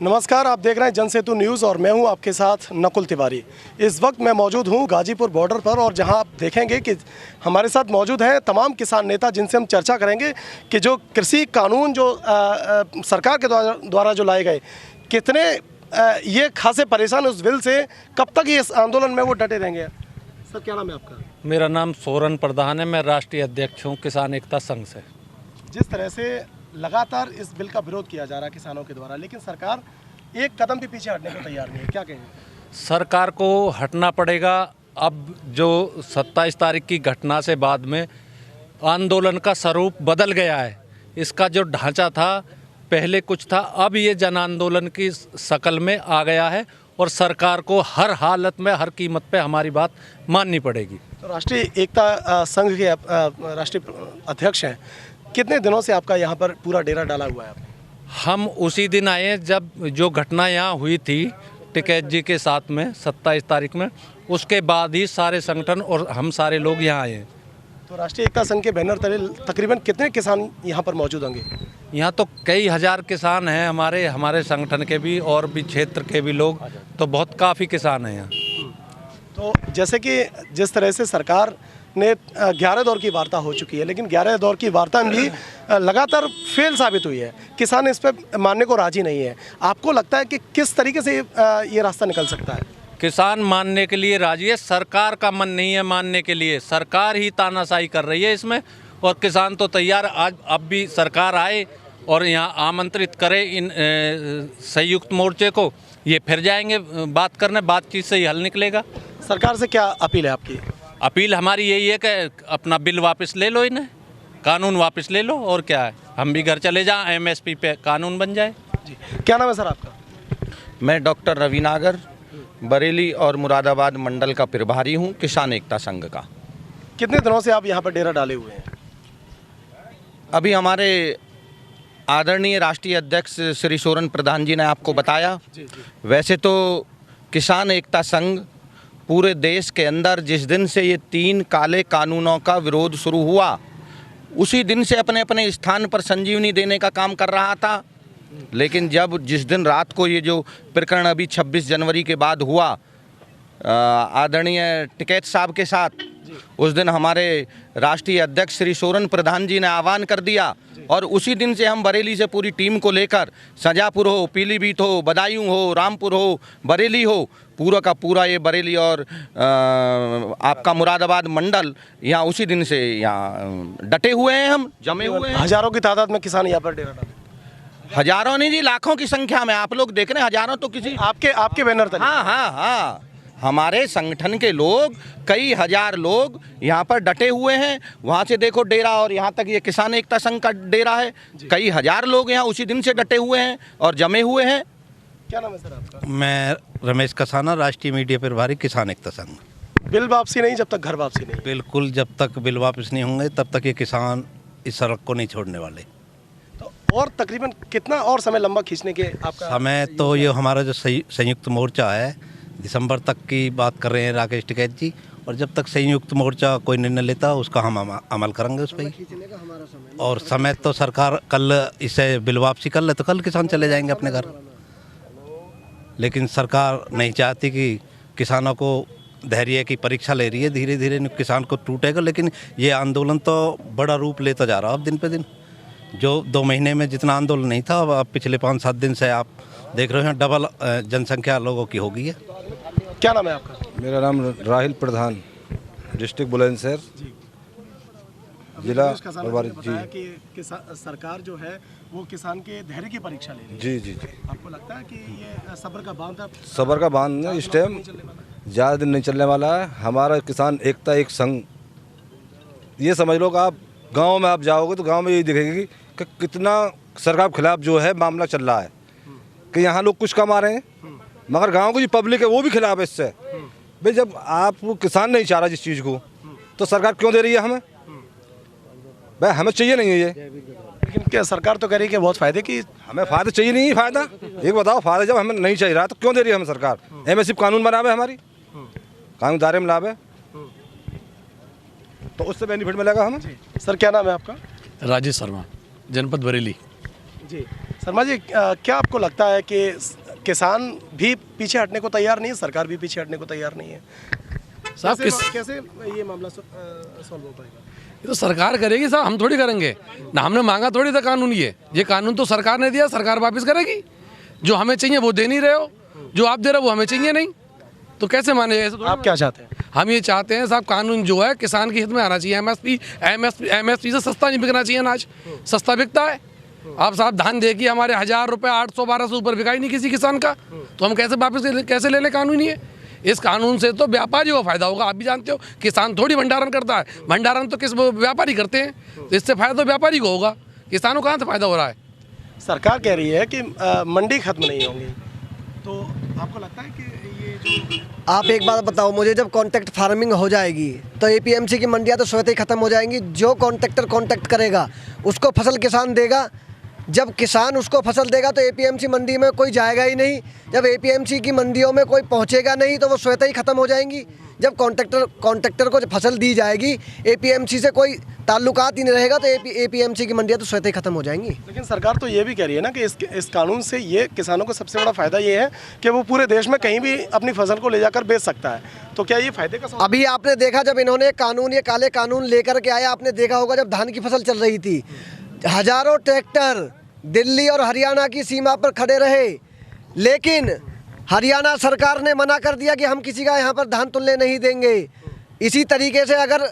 नमस्कार, आप देख रहे हैं जनसेतु न्यूज़ और मैं हूं आपके साथ नकुल तिवारी। इस वक्त मैं मौजूद हूं गाजीपुर बॉर्डर पर और जहां आप देखेंगे कि हमारे साथ मौजूद हैं तमाम किसान नेता जिनसे हम चर्चा करेंगे कि जो कृषि कानून जो सरकार के द्वारा जो लाए गए, कितने ये खासे परेशान उस बिल से, कब तक ये इस आंदोलन में वो डटे रहेंगे। सर, क्या नाम है आपका? मेरा नाम सोरन प्रधान है, मैं राष्ट्रीय अध्यक्ष हूँ किसान एकता संघ से। जिस तरह से लगातार इस बिल का विरोध किया जा रहा है किसानों के द्वारा, लेकिन सरकार एक कदम भी पीछे हटने को तैयार नहीं है, क्या कहेंगे? सरकार को हटना पड़ेगा। अब जो 27 तारीख की घटना से बाद में आंदोलन का स्वरूप बदल गया है। इसका जो ढांचा था पहले कुछ था, अब ये जन आंदोलन की शक्ल में आ गया है और सरकार को हर हालत में हर कीमत पे हमारी बात माननी पड़ेगी। तो राष्ट्रीय एकता संघ के राष्ट्रीय अध्यक्ष हैं, कितने दिनों से आपका यहाँ पर पूरा डेरा डाला हुआ है? हम उसी दिन आए जब जो घटना यहाँ हुई थी टिकैत जी के साथ में 27 तारीख में, उसके बाद ही सारे संगठन और हम सारे लोग यहाँ आए हैं। तो राष्ट्रीय एकता संघ के बैनर तले तकरीबन कितने किसान यहाँ पर मौजूद होंगे? यहाँ तो कई हजार किसान हैं, हमारे संगठन के भी और भी क्षेत्र के भी लोग, तो बहुत काफ़ी किसान हैं यहाँ। तो जैसे कि जिस तरह से सरकार ने 11 दौर की वार्ता हो चुकी है, लेकिन 11 दौर की वार्ता में भी लगातार फेल साबित हुई है, किसान इस पर मानने को राजी नहीं है। आपको लगता है कि किस तरीके से ये रास्ता निकल सकता है? किसान मानने के लिए राजी है, सरकार का मन नहीं है मानने के लिए। सरकार ही तानाशाही कर रही है इसमें, और किसान तो तैयार आज अब भी सरकार आए और यहाँ आमंत्रित करे इन संयुक्त मोर्चे को, ये फिर जाएंगे बात करने, बातचीत से ही हल निकलेगा। सरकार से क्या अपील है आपकी? अपील हमारी यही है कि अपना बिल वापस ले लो, इन्हें कानून वापस ले लो, और क्या है, हम भी घर चले जाएं, एमएसपी पे कानून बन जाए। जी, क्या नाम है सर आपका? मैं डॉक्टर रवि नागर, बरेली और मुरादाबाद मंडल का प्रभारी हूं किसान एकता संघ का। कितने दिनों से आप यहाँ पर डेरा डाले हुए हैं? अभी हमारे आदरणीय राष्ट्रीय अध्यक्ष श्री सोरन प्रधान जी ने आपको बताया। वैसे तो किसान एकता संघ पूरे देश के अंदर जिस दिन से ये 3 काले कानूनों का विरोध शुरू हुआ, उसी दिन से अपने अपने स्थान पर संजीवनी देने का काम कर रहा था। लेकिन जिस दिन रात को ये जो प्रकरण अभी 26 जनवरी के बाद हुआ आदरणीय टिकैत साहब के साथ, उस दिन हमारे राष्ट्रीय अध्यक्ष श्री सोरन प्रधान जी ने आह्वान कर दिया, और उसी दिन से हम बरेली से पूरी टीम को लेकर शाजापुर हो, पीलीभीत हो, बदायूं हो, रामपुर हो, बरेली हो, पूरा का पूरा ये बरेली और आपका मुरादाबाद मंडल यहाँ उसी दिन से यहाँ डटे हुए हैं, हम जमे हुए हैं। हजारों की तादाद में किसान यहाँ पर डेरा डाले? हजारों नहीं जी, लाखों की संख्या में। आप लोग देख रहे हैं, हजारों तो किसी आपके बैनर तले? हाँ, हमारे संगठन के लोग, कई हजार लोग यहाँ पर डटे हुए हैं। वहाँ से देखो डेरा, और यहाँ तक ये किसान एकता संघ का डेरा है। कई हजार लोग यहाँ उसी दिन से डटे हुए हैं और जमे हुए हैं। क्या नाम है सर आपका? मैं रमेश कसाना, राष्ट्रीय मीडिया प्रभारी किसान एकता संघ। बिल वापसी नहीं जब तक घर वापसी नहीं? बिल्कुल, जब तक बिल वापस नहीं होंगे तब तक ये किसान इस सड़क को नहीं छोड़ने वाले। तो और तकरीबन कितना और समय लंबा खींचने के आपका समय तो ये हमारा जो संयुक्त मोर्चा है, दिसंबर तक की बात कर रहे हैं राकेश टिकैत जी, और जब तक संयुक्त मोर्चा कोई निर्णय लेता उसका हम अमल करेंगे उस पर। और समय तो सरकार कल इसे बिल वापसी कर ले तो कल किसान चले जाएंगे अपने घर, लेकिन सरकार नहीं चाहती कि किसानों को धैर्य की परीक्षा ले रही है। धीरे धीरे किसान को टूटेगा, लेकिन ये आंदोलन तो बड़ा रूप लेता जा रहा है अब दिन पे दिन। जो 2 महीने में जितना आंदोलन नहीं था, अब पिछले 5-7 दिन से आप देख रहे हैं डबल जनसंख्या लोगों की हो गई है। क्या नाम है आपका? मेरा नाम राहिल प्रधान, डिस्ट्रिक्ट बुलंदशहर, जिला प्रभारी जी। कि सरकार जो है वो किसान के धैर्य की परीक्षा ले रही है। जी। आपको लगता है कि ये सब्र का बांध है? सबर का बांध है, इस टाइम ज़्यादा दिन नहीं चलने वाला है। हमारा किसान एकता एक संघ, ये समझ लो कि आप गांव में आप जाओगे तो गांव में यही दिखेगी कि कितना सरकार के खिलाफ जो है मामला चल रहा है, कि यहाँ लोग कुछ कमा रहे हैं, मगर गांव की जो पब्लिक है वो भी खिलाफ है इससे। भाई जब आप किसान नहीं चाह रहा जिस चीज़ को, तो सरकार क्यों दे रही है हमें? भाई हमें चाहिए नहीं है ये। लेकिन क्या सरकार तो कह रही है कि बहुत फायदे की, हमें फ़ायदा चाहिए नहीं है। फ़ायदा एक बताओ, फ़ायदा जब हमें नहीं चाहिए रहा तो क्यों दे रही है हमें सरकार? एमएसपी कानून बनावे, हमारी कानून दायरे में लावे, तो उससे बेनिफिट मिलेगा हमें। सर क्या नाम है आपका? राजेश शर्मा, जनपद बरेली। जी शर्मा जी, क्या आपको लगता है कि किसान भी पीछे हटने को तैयार नहीं है, सरकार भी पीछे हटने को तैयार नहीं है? साहब कैसे ये मामला सॉल्व हो पाएगा? ये तो सरकार करेगी साहब, हम थोड़ी करेंगे ना। हमने मांगा थोड़ी था कानून, ये कानून तो सरकार ने दिया, सरकार वापस करेगी। जो हमें चाहिए वो दे नहीं रहे हो, जो आप दे रहे हो वो हमें चाहिए नहीं, तो कैसे माने? ऐसे थोड़ी आप क्या चाहते हैं? हम ये चाहते हैं साहब, कानून जो है किसान के हित में आना चाहिए। एमएसपी से सस्ता नहीं बिकना चाहिए अनाज, सस्ता बिकता है। आप साहब धान देखिए, हमारे 1000 रुपये 800-1200 ऊपर बिका ही नहीं किसी किसान का, तो हम कैसे वापस कैसे ले लें? कानून ये, इस कानून से तो व्यापारी को फायदा होगा। आप भी जानते हो किसान थोड़ी भंडारण करता है, भंडारण तो किस व्यापारी करते हैं, तो इससे फायदा तो व्यापारी को होगा, किसानों को कहाँ से फायदा हो रहा है? सरकार कह रही है कि मंडी खत्म नहीं होंगी, तो आपको लगता है कि ये जो आप एक बात बताओ मुझे, जब कॉन्ट्रैक्ट फार्मिंग हो जाएगी तो एपीएमसी की मंडियां तो स्वतः ही खत्म हो जाएंगी। जो कॉन्ट्रैक्टर कॉन्ट्रैक्ट करेगा उसको फसल किसान देगा, जब किसान उसको फसल देगा तो एपीएमसी मंडी में कोई जाएगा ही नहीं। जब एपीएमसी की मंडियों में कोई पहुंचेगा नहीं तो वो स्वतः ही खत्म हो जाएंगी। जब कॉन्ट्रैक्टर को फसल दी जाएगी, एपीएमसी से कोई ताल्लुकात ही नहीं रहेगा, तो एपीएमसी की मंडियां तो स्वतः ही खत्म हो जाएंगी। लेकिन सरकार तो ये भी कह रही है ना कि इस कानून से ये किसानों को सबसे बड़ा फायदा ये है कि वो पूरे देश में कहीं भी अपनी फसल को ले जाकर बेच सकता है, तो क्या ये फायदे का अभी आपने देखा जब इन्होंने कानून, ये काले कानून लेकर के आया, आपने देखा होगा जब धान की फसल चल रही थी, हजारों ट्रैक्टर दिल्ली और हरियाणा की सीमा पर खड़े रहे, लेकिन हरियाणा सरकार ने मना कर दिया कि हम किसी का यहाँ पर धान तुलने नहीं देंगे। इसी तरीके से अगर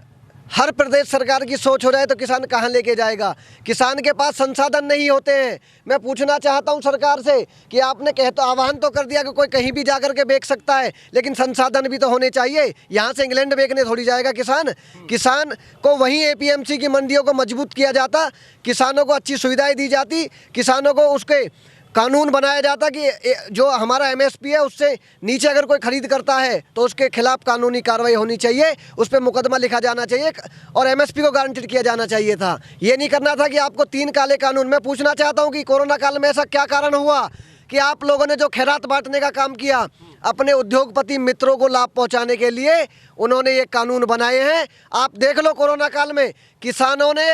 हर प्रदेश सरकार की सोच हो जाए तो किसान कहाँ लेके जाएगा? किसान के पास संसाधन नहीं होते हैं। मैं पूछना चाहता हूँ सरकार से कि आपने आह्वान तो कर दिया कि कोई कहीं भी जाकर के बेच सकता है, लेकिन संसाधन भी तो होने चाहिए। यहाँ से इंग्लैंड बेचने थोड़ी जाएगा किसान। किसान को वहीं एपीएमसी की मंडियों को मजबूत किया जाता, किसानों को अच्छी सुविधाएं दी जाती, किसानों को उसके कानून बनाया जाता कि जो हमारा एमएसपी है उससे नीचे अगर कोई खरीद करता है तो उसके खिलाफ कानूनी कार्रवाई होनी चाहिए, उस पर मुकदमा लिखा जाना चाहिए और एमएसपी को गारंटेड किया जाना चाहिए था। ये नहीं करना था कि आपको 3 काले कानून। मैं पूछना चाहता हूं कि कोरोना काल में ऐसा क्या कारण हुआ कि आप लोगों ने जो खैरात बांटने का काम किया, अपने उद्योगपति मित्रों को लाभ पहुँचाने के लिए उन्होंने ये कानून बनाए हैं। आप देख लो कोरोना काल में किसानों ने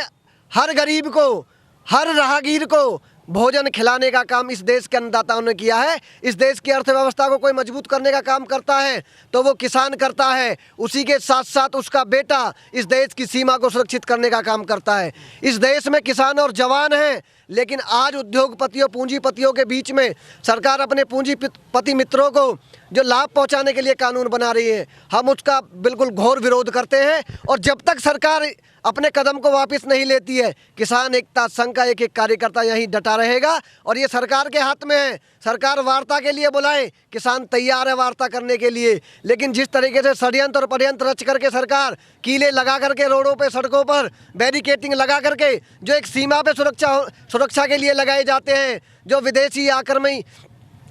हर गरीब को, हर राहगीर को भोजन खिलाने का काम इस देश के अन्नदाताओं ने किया है। इस देश की अर्थव्यवस्था को कोई मजबूत करने का काम करता है तो वो किसान करता है, उसी के साथ साथ उसका बेटा इस देश की सीमा को सुरक्षित करने का काम करता है। इस देश में किसान और जवान हैं, लेकिन आज उद्योगपतियों, पूंजीपतियों के बीच में सरकार अपने पूंजीपति मित्रों को जो लाभ पहुंचाने के लिए कानून बना रही है, हम उसका बिल्कुल घोर विरोध करते हैं। और जब तक सरकार अपने कदम को वापस नहीं लेती है, किसान एकता संघ का एक कार्यकर्ता यहीं डटा रहेगा और ये सरकार के हाथ में है। सरकार वार्ता के लिए बुलाए, किसान तैयार है वार्ता करने के लिए, लेकिन जिस तरीके से षड्यंत्र और पर्यंत्र रच करके सरकार कीले लगा करके रोडों पे, सड़कों पर बैरिकेटिंग लगा करके, जो एक सीमा पे सुरक्षा के लिए लगाए जाते हैं, जो विदेशी आक्रमणी,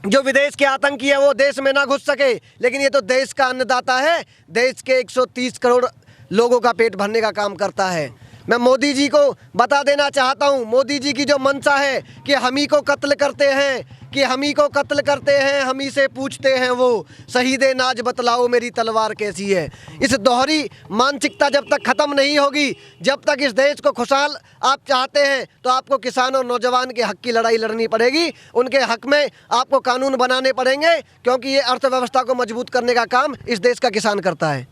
जो विदेश के आतंकी है वो देश में ना घुस सके, लेकिन ये तो देश का अन्नदाता है, देश के 130 करोड़ लोगों का पेट भरने का काम करता है। मैं मोदी जी को बता देना चाहता हूँ, मोदी जी की जो मंशा है कि हम ही को कत्ल करते हैं, कि हम ही को कत्ल करते हैं, हम ही से पूछते हैं वो शहीदे नाज बतलाओ मेरी तलवार कैसी है। इस दोहरी मानसिकता जब तक ख़त्म नहीं होगी, जब तक इस देश को खुशहाल आप चाहते हैं, तो आपको किसान और नौजवान के हक की लड़ाई लड़नी पड़ेगी। उनके हक में आपको कानून बनाने पड़ेंगे, क्योंकि ये अर्थव्यवस्था को मजबूत करने का काम इस देश का किसान करता है।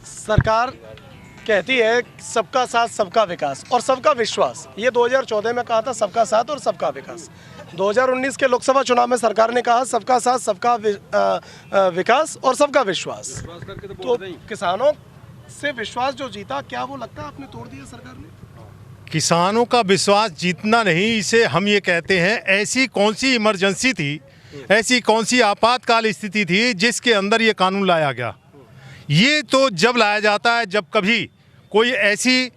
सरकार कहती है सबका साथ सबका विकास और सबका विश्वास। ये 2014 में कहा था सबका साथ और सबका विकास। 2019 के लोकसभा चुनाव में सरकार ने कहा सबका साथ सबका विकास और सबका विश्वास। तो किसानों से विश्वास जो जीता, क्या वो लगता है आपने तोड़ दिया सरकार ने? किसानों का विश्वास जीतना नहीं, इसे हम ये कहते हैं ऐसी कौन सी इमरजेंसी थी, ऐसी कौन सी आपातकाल स्थिति थी जिसके अंदर ये कानून लाया गया। ये तो जब लाया जाता है जब कभी कोई ऐसी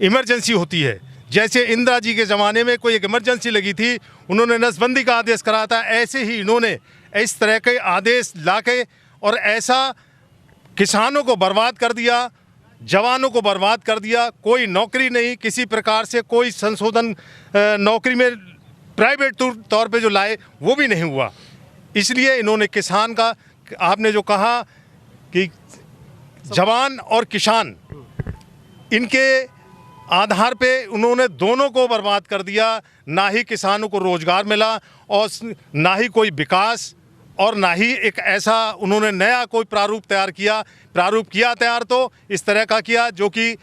इमरजेंसी होती है, जैसे इंदिरा जी के ज़माने में कोई एक इमरजेंसी लगी थी, उन्होंने नसबंदी का आदेश करा था, ऐसे ही इन्होंने इस तरह के आदेश लाके और ऐसा किसानों को बर्बाद कर दिया, जवानों को बर्बाद कर दिया। कोई नौकरी नहीं, किसी प्रकार से कोई संशोधन नौकरी में प्राइवेट तौर पे जो लाए वो भी नहीं हुआ। इसलिए इन्होंने किसान का, आपने जो कहा कि जवान और किसान, इनके आधार पे उन्होंने दोनों को बर्बाद कर दिया। ना ही किसानों को रोजगार मिला और ना ही कोई विकास और ना ही एक ऐसा उन्होंने नया कोई प्रारूप तैयार किया। प्रारूप किया तैयार तो इस तरह का किया जो कि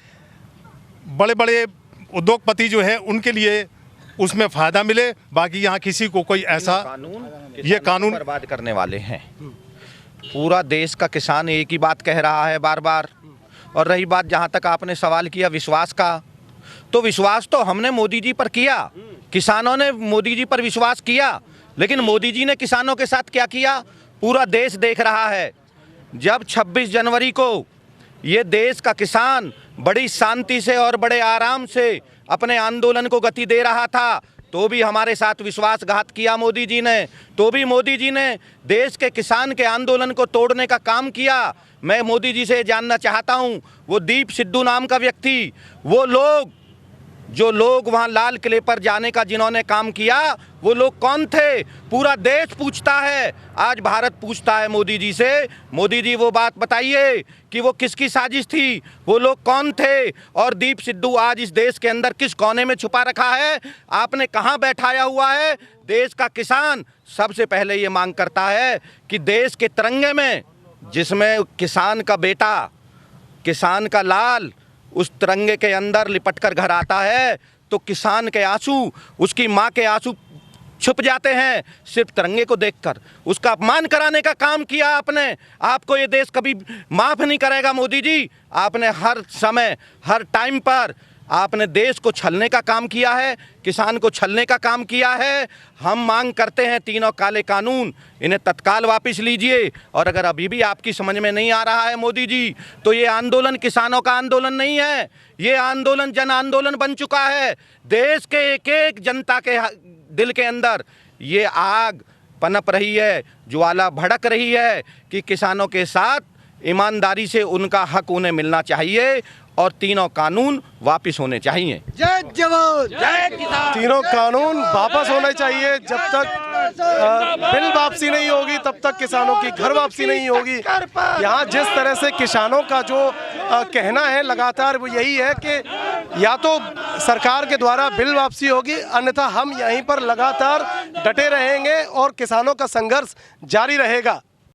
बड़े बड़े उद्योगपति जो है उनके लिए उसमें फ़ायदा मिले, बाकी यहाँ किसी को कोई ऐसा ये कानून बर्बाद करने वाले हैं। पूरा देश का किसान एक ही बात कह रहा है बार बार। और रही बात जहाँ तक आपने सवाल किया विश्वास का, तो विश्वास तो हमने मोदी जी पर किया, किसानों ने मोदी जी पर विश्वास किया, लेकिन मोदी जी ने किसानों के साथ क्या किया पूरा देश देख रहा है। जब 26 जनवरी को ये देश का किसान बड़ी शांति से और बड़े आराम से अपने आंदोलन को गति दे रहा था, तो भी हमारे साथ विश्वासघात किया मोदी जी ने। तो भी मोदी जी ने देश के किसान के आंदोलन को तोड़ने का काम किया। मैं मोदी जी से जानना चाहता हूं, वो दीप सिद्धू नाम का व्यक्ति, वो लोग जो लोग वहां लाल किले पर जाने का जिन्होंने काम किया, वो लोग कौन थे? पूरा देश पूछता है, आज भारत पूछता है मोदी जी से, मोदी जी वो बात बताइए कि वो किसकी साजिश थी, वो लोग कौन थे, और दीप सिद्धू आज इस देश के अंदर किस कोने में छुपा रखा है, आपने कहां बैठाया हुआ है? देश का किसान सबसे पहले ये मांग करता है कि देश के तिरंगे में, जिसमें किसान का बेटा, किसान का लाल उस तिरंगे के अंदर लिपट कर घर आता है, तो किसान के आंसू, उसकी माँ के आंसू छुप जाते हैं सिर्फ तिरंगे को देखकर। उसका अपमान कराने का काम किया आपने। आपको ये देश कभी माफ़ नहीं करेगा मोदी जी। आपने हर समय हर टाइम पर आपने देश को छलने का काम किया है, किसान को छलने का काम किया है। हम मांग करते हैं तीनों काले कानून इन्हें तत्काल वापस लीजिए। और अगर अभी भी आपकी समझ में नहीं आ रहा है मोदी जी, तो ये आंदोलन किसानों का आंदोलन नहीं है, ये आंदोलन जन आंदोलन बन चुका है। देश के एक एक जनता के दिल के अंदर ये आग पनप रही है, ज्वाला भड़क रही है कि किसानों के साथ ईमानदारी से उनका हक उन्हें मिलना चाहिए और तीनों कानून वापस होने चाहिए। जय जवान जय किसान। तीनों कानून वापस होने चाहिए। जब तक बिल वापसी नहीं होगी तब तक किसानों की घर वापसी नहीं होगी। यहाँ जिस तरह से किसानों का जो कहना है लगातार वो यही है कि या तो सरकार के द्वारा बिल वापसी होगी, अन्यथा हम यहीं पर लगातार डटे रहेंगे और किसानों का संघर्ष जारी रहेगा।